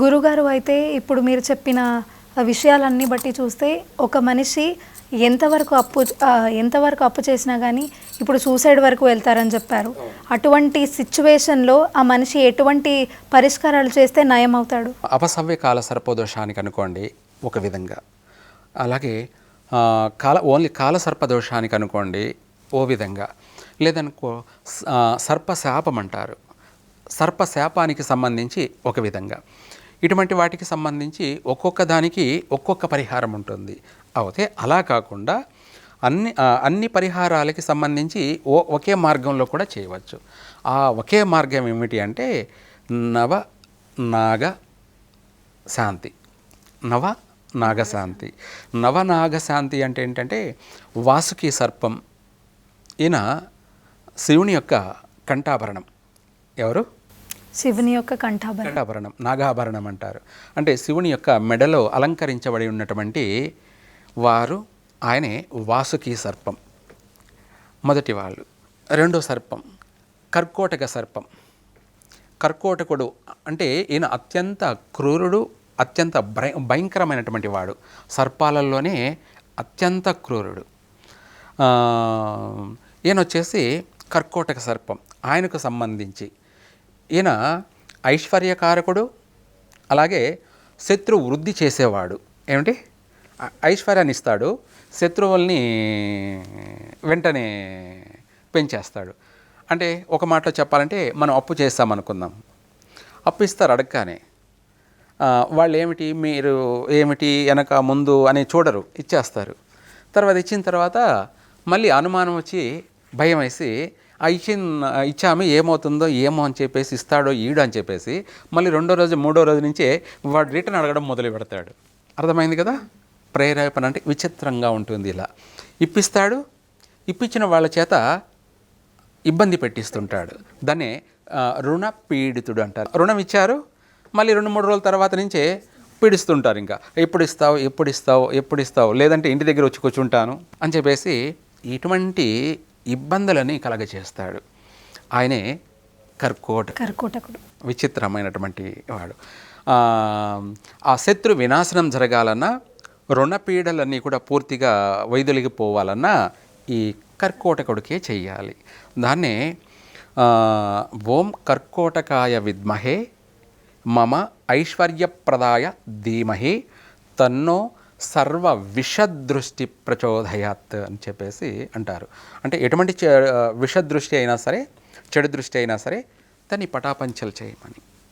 గురుగారు అయితే ఇప్పుడు మీరు చెప్పిన విషయాలన్నీ బట్టి చూస్తే ఒక మనిషి ఎంతవరకు అప్పు చేసినా కానీ ఇప్పుడు సూసైడ్ వరకు వెళ్తారని చెప్పారు. అటువంటి సిచ్యువేషన్లో ఆ మనిషి ఎటువంటి పరిష్కారాలు చేస్తే నయం అవుతాడు? అపసవ్య కాల సర్పదోషానికి అనుకోండి ఒక విధంగా, అలాగే ఓన్లీ కాల సర్పదోషానికి అనుకోండి ఓ విధంగా, లేదనుకో సర్పశాపం అంటారు, సర్పశాపానికి సంబంధించి ఒక విధంగా. ఇటువంటి వాటికి సంబంధించి ఒక్కొక్క దానికి ఒక్కొక్క పరిహారం ఉంటుంది. అయితే అలా కాకుండా అన్ని పరిహారాలకి సంబంధించి ఒకే మార్గంలో కూడా చేయవచ్చు. ఆ ఒకే మార్గం ఏమిటి అంటే నవనాగశాంతి. నవనాగశాంతి అంటే ఏంటంటే వాసుకి సర్పం, ఈయన శివుని యొక్క కంఠాభరణం. ఎవరు? శివుని యొక్క కంఠాభరణం, నాగాభరణం అంటారు. అంటే శివుని యొక్క మెడలో అలంకరించబడి ఉన్నటువంటి వారు ఆయనే వాసుకి సర్పం మొదటి వాళ్ళు. రెండో సర్పం కర్కోటక సర్పం. కర్కోటకుడు అంటే ఈయన అత్యంత క్రూరుడు, అత్యంత భయంకరమైనటువంటి వాడు, సర్పాలలోనే అత్యంత క్రూరుడు. ఈయన వచ్చేసి కర్కోటక సర్పం. ఆయనకు సంబంధించి ఈయన ఐశ్వర్యకారకుడు, అలాగే శత్రు వృద్ధి చేసేవాడు. ఏమిటి? ఐశ్వర్యాన్ని ఇస్తాడు, శత్రువుల్ని వెంటనే పెంచేస్తాడు. అంటే ఒక మాటలో చెప్పాలంటే మనం అప్పు చేస్తామనుకుందాం, అప్పు ఇస్తారు అడగగానే. వాళ్ళు మీరు ఏమిటి వెనక ముందు అని చూడరు, ఇచ్చేస్తారు. తర్వాత ఇచ్చిన తర్వాత మళ్ళీ అనుమానం వచ్చి భయం వేసి ఇచ్చాము ఏమవుతుందో ఏమో అని చెప్పేసి ఇస్తాడో ఈడు అని చెప్పేసి మళ్ళీ రెండో రోజు మూడో రోజు నుంచే వాడు రిటర్న్ అడగడం మొదలు పెడతాడు. అర్థమైంది కదా? ప్రేరేపణ అంటే విచిత్రంగా ఉంటుంది. ఇలా ఇప్పిస్తాడు, ఇప్పించిన వాళ్ళ చేత ఇబ్బంది పెట్టిస్తుంటాడు. దాన్నే రుణ పీడితుడు అంటారు. రుణం ఇచ్చారు, మళ్ళీ 2-3 రోజుల తర్వాత నుంచే పీడిస్తుంటారు. ఇంకా ఎప్పుడు ఇస్తావు, లేదంటే ఇంటి దగ్గర వచ్చి కూర్చుంటాను అని చెప్పేసి ఇటువంటి ఇబ్బందులని కలగజేస్తాడు. ఆయనే కర్కోటకుడు. విచిత్రమైనటువంటి వాడు. ఆ శత్రు వినాశనం జరగాలన్నా, రుణపీడలన్నీ కూడా పూర్తిగా వైదొలిగిపోవాలన్నా ఈ కర్కోటకుడికే చెయ్యాలి. దాన్నే ఓం కర్కోటకాయ విద్మహే మమ ఐశ్వర్యప్రదాయ ధీమహి తన్నో సర్వ విషదృష్టి ప్రచోదయాత్ అని చెప్పేసి అంటారు. అంటే ఎటువంటి విషదృష్టి అయినా సరే, చెడు దృష్టి అయినా సరే దాన్ని పటాపంచలు చేయమని.